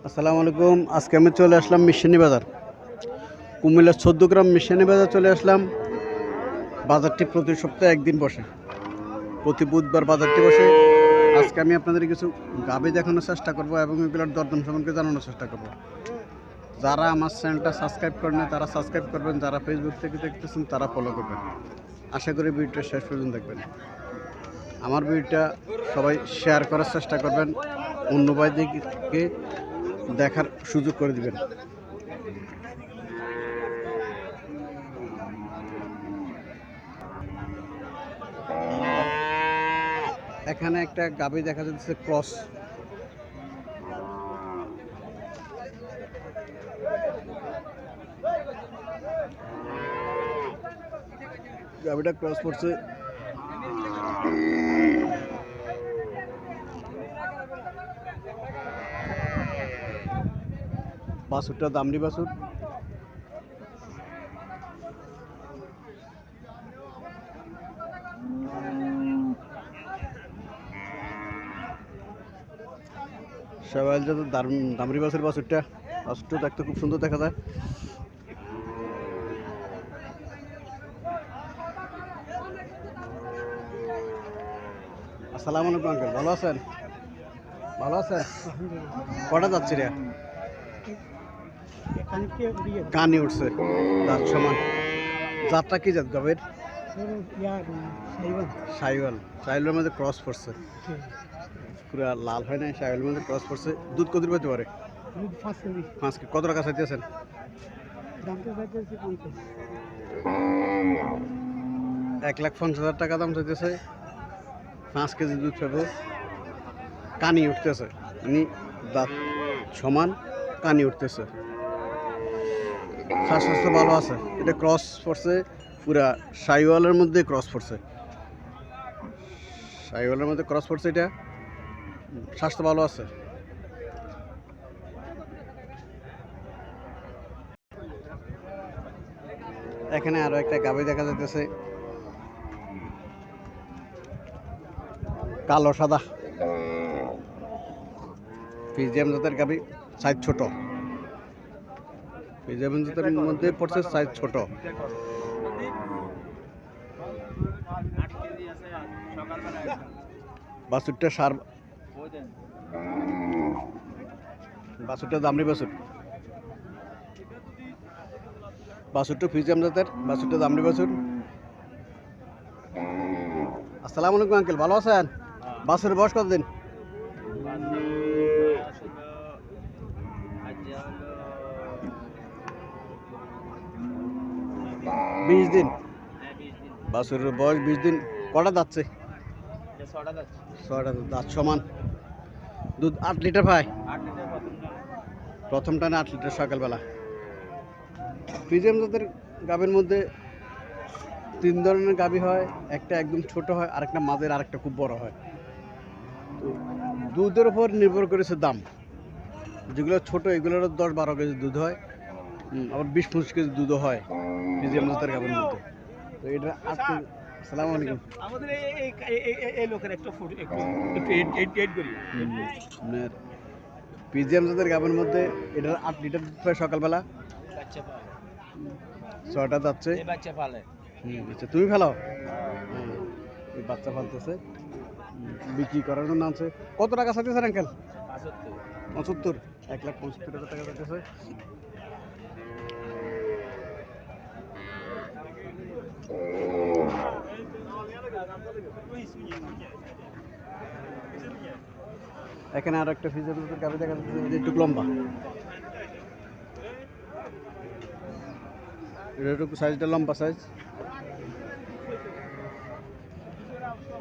আসসালামু আলাইকুম। আজকে আমি চলে আসলাম মিশনী বাজার, কুমিল্লার 14 গ্রাম মিশনী বাজার চলে আসলাম। বাজারটি প্রতি সপ্তাহে একদিন বসে, প্রতি বুধবার বাজারটি বসে। আজকে আমি আপনাদের কিছু গাভী দেখানোর চেষ্টা করব এবং এগুলোর দরদাম সম্পর্কে জানানোর চেষ্টা করব। যারা আমার চ্যানেলটা সাবস্ক্রাইব করেন না তারা সাবস্ক্রাইব করবেন, যারা ফেসবুক থেকে দেখতেছেন তারা ফলো করবেন। আশা করি ভিডিওটা শেষ পর্যন্ত দেখবেন। আমার ভিডিওটা সবাই শেয়ার করার চেষ্টা করবেন, অন্য ভাইদেরকে দেখার সুযোগ করে দিবেন। এখানে একটা গাভী দেখা যাচ্ছে ক্রস, গাভীটা ক্রস করছে। বাছুরটা দামড়ি বাছুর, সবাই যত দারুণ দামড়ি বাছুর। বাছুরটা দেখতে খুব সুন্দর দেখা যায়। আসসালামু আলাইকুম আঙ্কেল, ভালো আছেন? ভালো আছেন? কটা যাচ্ছে রে? কানি উঠছে দাঁত সমান। জাতটা কি জাত গাভীর? সাইওয়ালের মধ্যে ক্রস পড়ছে, পুরো লাল হয় না, সাইওয়ালের মধ্যে ক্রস পড়ছে। দুধ কত পেতে পারে? 5 কেজি। কত টাকা চাইতেছেন? 1,50,000 টাকা দাম চাইতেছে। 5 কেজি দুধ পাবো। কানি উঠতেছে, মানে দাঁত সমান, কানি উঠতেছে। স্বাস্থ্য ভালো আছে। এটা ক্রস পড়ছে, পুরা সাইওয়ালের মধ্যে ক্রস পড়ছে। সাইওয়ালের মধ্যে ক্রস পড়ছে। এটা স্বাস্থ্য ভালো আছে। এখানে আরো একটা গাভী দেখা যাইতেছে, কালো সাদা ফিজিয়াম জাতের গাভী, সাইজ ছোট। ফিজিয়াম জাতের মধ্যে পড়ছে, সাইজ ছোট। বাছুরটা সার, বাছুরটা দামড়ি বাছুর। বাছুরটা ফিজিয়াম জাতের, বাছুরটা দামড়ি বাছুর। আসসালামু আলাইকুম আঙ্কেল, ভালো আছেন? বাছুরের বয়স কতদিন? 20 দিন। বাছুরের বয়স 20 দিন। কটা যাচ্ছে? 6টা দাঁত সমান। দুধ 8 লিটার পায়। প্রথম টানে 8 লিটার সকালবেলা। ফিজিয়াম জাতের গাভীর মধ্যে 3 ধরনের গাভী হয়, একটা একদম ছোট হয়, আরেকটা মাঝের, আরেকটা খুব বড় হয়। তো দুধের উপর নির্ভর করেছে দাম। যেগুলো ছোট এগুলোর 10-12 কেজি দুধ হয়, আবার 20-25 কেজি দুধও হয় ফিজিয়াম জাতের গাভীর মধ্যে। তো এটা 8 কেজি। আসসালামু আলাইকুম। আমাদের এই লোকের একটা ফটো একটু এড করি। ফিজিয়াম জাতের গাভীর মধ্যে এটার 8 লিটার দুধ পায় সকালবেলা। বাচ্চা পালে, 6টা যাচ্ছে। এই বাচ্চা পালে। আচ্ছা, তুমি ফেলাও? এই বাচ্চা ফালতেছে, বিক্রি করার জন্য আছে। কত টাকা চাইতেছে আঙ্কেল? 75। 1,75,000 টাকা চাইতেছে। এখানে আর একটা ফিজিয়াম জাতের গাভী দেখা যাচ্ছে, একটু লম্বা। এটা সাইজটা লম্বা সাইজ।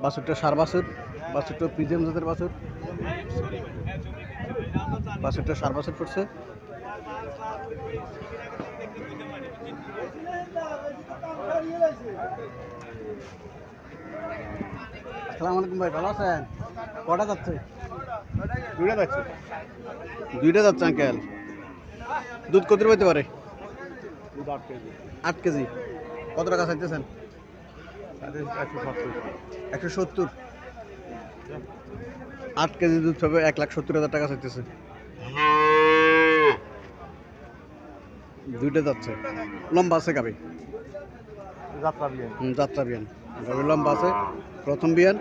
বাছুরটা সার বাছুর, বাছুরটা ফিজিয়াম জাতের বাছুর। বাছুরটা সার বাছুর পড়ছে। আসসালামু আলাইকুম ভাই, ভালো আছেন? কটা যাচ্ছে? 2টা যাচ্ছে। 2টা যাচ্ছে আঙ্কেল। দুধ কত পেতে পারে? 8 কেজি। কত টাকা চাইতেছেন? 170। 8 কেজি দুধ পাবে, 1,70,000 টাকা চাইতেছে। দুইটা যাচ্ছে, লম্বা আছে গাবি, যাত্রা বিয়ে যাত্রা বিয়ান, গাবি লম্বা আছে, প্রথম বিয়ান।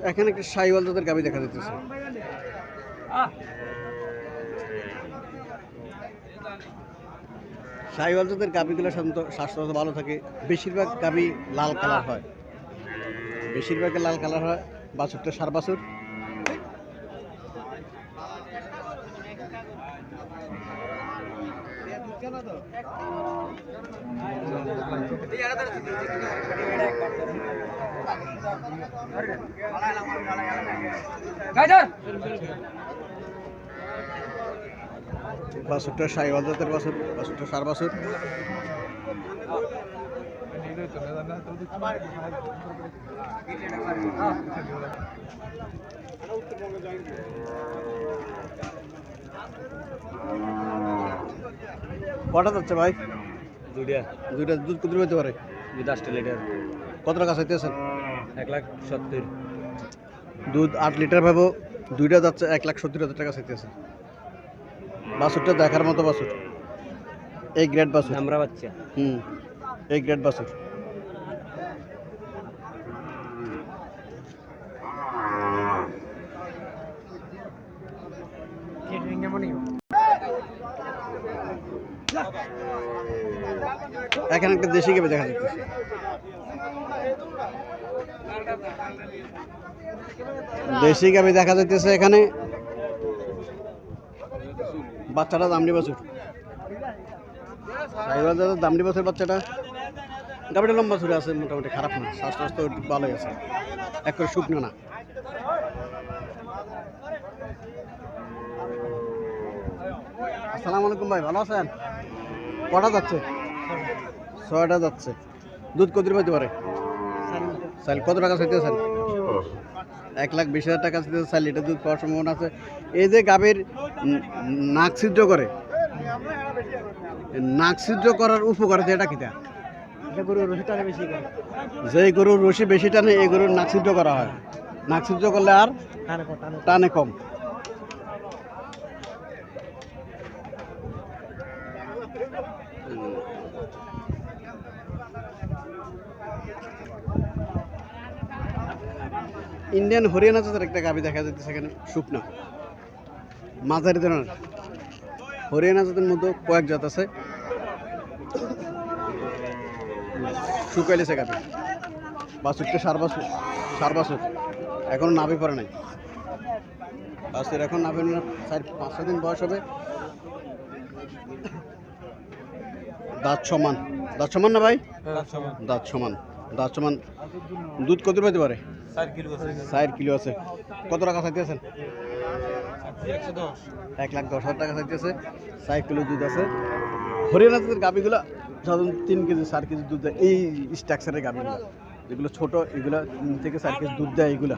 এখানে একটা সাইওয়াল জাতের গাবি দেখা যাচ্ছে। সাইওয়াল জাতের গাবিগুলো সাধারণত স্বাস্থ্য ভালো থাকে, বেশিরভাগ গাবি লাল কালার হয়, বেশিরভাগ লাল কালার হয়। বাছুরটা সার বাছুর। বাছুরটা সাইওয়াল জাতের বাছুর, বাছুরটা সার বাছুর। কটা যাচ্ছে ভাই? দুইটা দুইটা দুধ কত হতে পারে? 10 লিটার। কত টাকা চাইতেছেন? 1,70,000। দুধ 8 লিটার পাবো, দুইটা যাচ্ছে 1,70,000 টাকা চাইতেছে। বাছুরটা দেখার মতো বাছুর, এই গ্রেড বাছুর, আমরা বাচ্চা এই গ্রেড বাছুর। এখানে একটা দেশি গাবি দেখা যাচ্ছে। দেশি গাবি দেখা যাইতেছে এখানে। বাচ্চাটা দামড়ি বাছুর, সাইওয়াল জাতের দামড়ি বাছুর বাচ্চাটা। গাবিটা লম্বা ছুরে আছে, মোটামুটি খারাপ না, স্বাস্থ্য স্বাস্থ্য ভালোই আছে, এক করে শুকনো না। আসসালামু আলাইকুম ভাই, ভালো আছেন? কটা যাচ্ছে? 6টা যাচ্ছে। দুধ কত পাইতে পারে? সাইল কত টাকা চাইতেছেন? 1,20,000 টাকা চাইতেছে। 4 লিটার দুধ পাওয়ার সম্ভাবনা আছে। এই যে গাভীর নাক ছিদ্র করে, নাক ছিদ্র করার উপকারিতা এটা কিটা? গরুর রশি টানে বেশি করে, যে গরুর রশি বেশি টানে এই গরুর নাক ছিদ্র করা হয়। নাক ছিদ্র করলে আর টানে কম। ইন্ডিয়ান হরিয়ানা জাতের একটা গাভি দেখা যাচ্ছে সেখানে, শুকনা মাঝারি ধরনের। হরিয়ানা জাতের মধ্যে কয়েক জাত আছে, শুকাইলেছে গাভি। বাছুরটা সার বাছুর, সার বাছুর, এখনো নাভি পড়ে নাই বাছুর, এখন নাভি 4-5 দিন বয়স হবে। দাঁত সমান, দাঁত সমান না ভাই? দাঁত সমান, দাঁত সমান। দুধ কত পেতে পারে? 4 কিলো আছে। কত টাকা চাইতেছেন? 1,10,000 টাকা চাইতেছে। 4 কিলো দুধ আছে। হরিয়ানা জাতের গাভিগুলা সাধারণত 3 কেজি 4 কেজি দুধ দেয়। এই স্ট্রাকচারের গাভিগুলো যেগুলো ছোট, এগুলা 3 থেকে 4 কেজি দুধ দেয় এগুলা।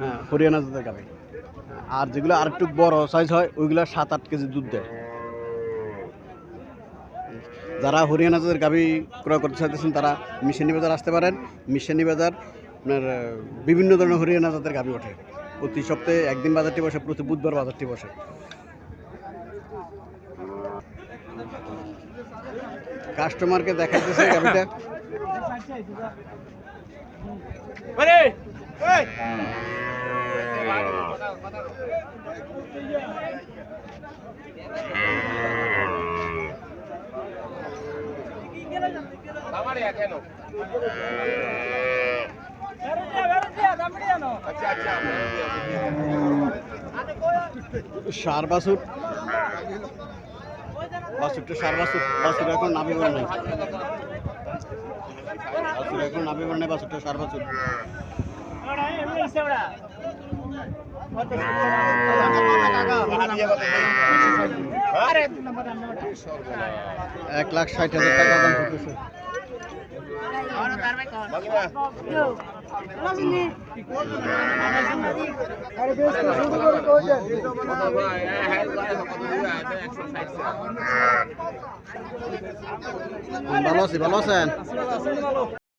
হ্যাঁ, হরিয়ানা জাতের গাভি। আর যেগুলো আর একটু বড় সাইজ হয় ওইগুলো 7-8 কেজি দুধ দেয়। যারা হরিয়ানা জাতের গাভি ক্রয় করতে চাইতেছেন তারা মিশানি বাজার আসতে পারেন। মিশানি বাজার আপনার বিভিন্ন ধরনের হরিয়ানা জাতের গাভি ওঠে। প্রতি সপ্তাহে একদিন বাজারটি বসে, প্রতি বুধবার বাজারটি বসে। কাস্টমারকে দেখাইতেছে গাভিটা। সার বাছুর, বাছুরটা সার বাছুর। বাছুর এখন নাভি বলে নাই, বাছুর এখন নাভি বলে নাই, বাছুরটা সার বাছুর। 1,60,000 টাকা দাম করতেছে। ভালো আছি, ভালো আছেন?